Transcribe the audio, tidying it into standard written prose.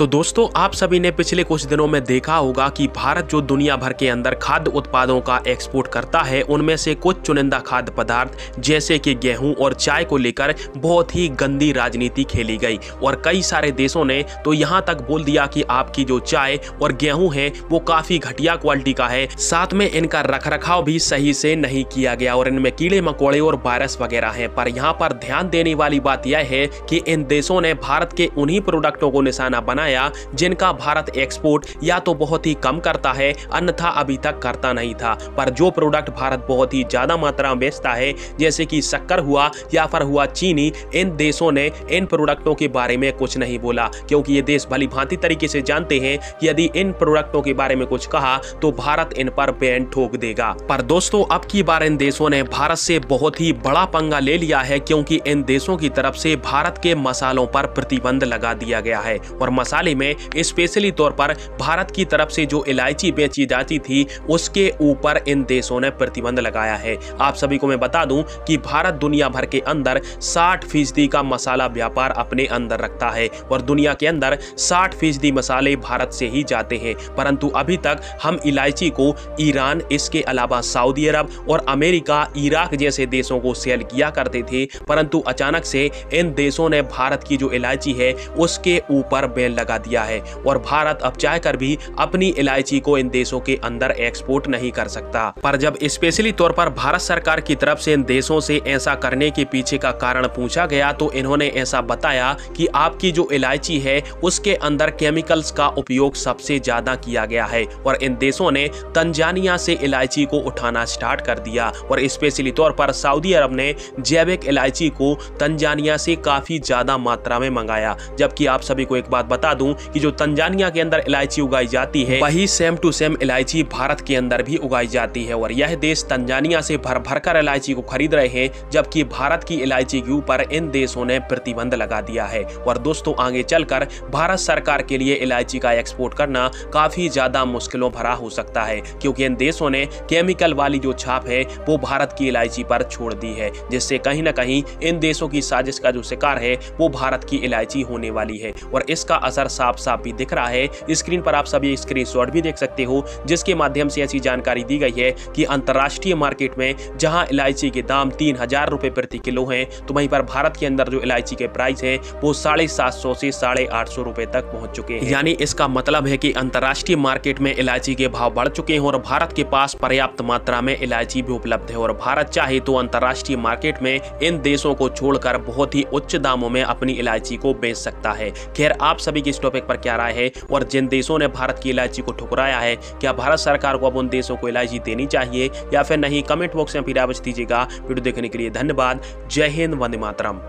तो दोस्तों, आप सभी ने पिछले कुछ दिनों में देखा होगा कि भारत जो दुनिया भर के अंदर खाद्य उत्पादों का एक्सपोर्ट करता है, उनमें से कुछ चुनिंदा खाद्य पदार्थ जैसे कि गेहूं और चाय को लेकर बहुत ही गंदी राजनीति खेली गई और कई सारे देशों ने तो यहां तक बोल दिया कि आपकी जो चाय और गेहूं है वो काफी घटिया क्वालिटी का है, साथ में इनका रखरखाव भी सही से नहीं किया गया और इनमें कीड़े मकोड़े और वायरस वगैरह हैं। पर यहाँ पर ध्यान देने वाली बात यह है कि इन देशों ने भारत के उन्हीं प्रोडक्टों को निशाना बनाया जिनका भारत एक्सपोर्ट या तो बहुत ही कम करता है, अन्यथा अभी तक करता नहीं था। पर जो प्रोडक्ट भारत बहुत ही ज्यादा मात्रा में बेचता है, जैसे कि शक्कर हुआ या फिर हुआ चीनी, इन देशों ने इन प्रोडक्टों के बारे में कुछ नहीं बोला, क्योंकि ये देश भली भांति तरीके से जानते हैं कि यदि इन प्रोडक्टों के बारे में कुछ कहा तो भारत इन पर बैन ठोक देगा। पर दोस्तों, अब की बार इन देशों ने भारत से बहुत ही बड़ा पंगा ले लिया है, क्योंकि इन देशों की तरफ से भारत के मसालों पर प्रतिबंध लगा दिया गया है और मसाले में स्पेशली तौर पर भारत की तरफ से जो इलायची बेची जाती थी उसके ऊपर इन देशों ने प्रतिबंध लगाया है। आप सभी को मैं बता दूं कि भारत दुनिया भर के अंदर 60% का मसाला व्यापार अपने अंदर रखता है और दुनिया के अंदर 60% मसाले भारत से ही जाते हैं। परंतु अभी तक हम इलायची को ईरान, इसके अलावा सऊदी अरब और अमेरिका, इराक जैसे देशों को सेल किया करते थे, परंतु अचानक से इन देशों ने भारत की जो इलायची है उसके ऊपर बैन लगा दिया है और भारत अब चाहकर भी अपनी इलायची को इन देशों के अंदर एक्सपोर्ट नहीं कर सकता। पर जब स्पेशली तौर पर भारत सरकार की तरफ से इन देशों से ऐसा करने के पीछे का कारण पूछा गया तो इन्होंने ऐसा बताया कि आपकी जो इलायची है उसके अंदर केमिकल्स का उपयोग सबसे ज्यादा किया गया है और इन देशों ने तंजानिया से इलायची को उठाना स्टार्ट कर दिया और स्पेशली तौर पर सऊदी अरब ने जैविक इलायची को तंजानिया से काफी ज्यादा मात्रा में मंगाया। जबकि आप सभी को एक बात बता दूं कि जो तंजानिया के अंदर इलायची उगाई जाती है वही सेम टू सेम इलायची भारत के अंदर भी उगाई जाती है और यह देश तंजानिया से भर भर कर इलायची को खरीद रहे हैं, जबकि भारत की इलायची के ऊपर इन देशों ने प्रतिबंध लगा दिया है। और दोस्तों, आगे चलकर भारत सरकार के लिए इलायची का एक्सपोर्ट करना काफी ज्यादा मुश्किलों भरा हो सकता है, क्योंकि इन देशों ने केमिकल वाली जो छाप है वो भारत की इलायची पर छोड़ दी है, जिससे कहीं ना कहीं इन देशों की साजिश का जो शिकार है वो भारत की इलायची होने वाली है और इसका असर साफ साफ भी दिख रहा है। स्क्रीन पर आप सभी स्क्रीनशॉट भी देख सकते हो, जिसके माध्यम से ऐसी जानकारी दी गई है कि अंतर्राष्ट्रीय मार्केट में जहां इलायची के दाम 3000 रुपए प्रति किलो हैं, तो वहीं पर भारत के अंदर जो इलायची के प्राइस है वो 750 से 850 रुपए तक पहुंच चुके हैं। यानी इसका मतलब है कि अंतर्राष्ट्रीय मार्केट में इलायची के भाव बढ़ चुके हैं और भारत के पास पर्याप्त मात्रा में इलायची भी उपलब्ध है और भारत चाहे तो अंतर्राष्ट्रीय मार्केट में इन देशों को छोड़कर बहुत ही उच्च दामों में अपनी इलायची को बेच सकता है। खैर, आप सभी की इस टॉपिक पर क्या राय है और जिन देशों ने भारत की इलायची को ठुकराया है, क्या भारत सरकार को अब उन देशों को इलायची देनी चाहिए या फिर नहीं? कमेंट बॉक्स में फिर आप दीजिएगा। वीडियो देखने के लिए धन्यवाद। जय हिंद, वंदे मातरम।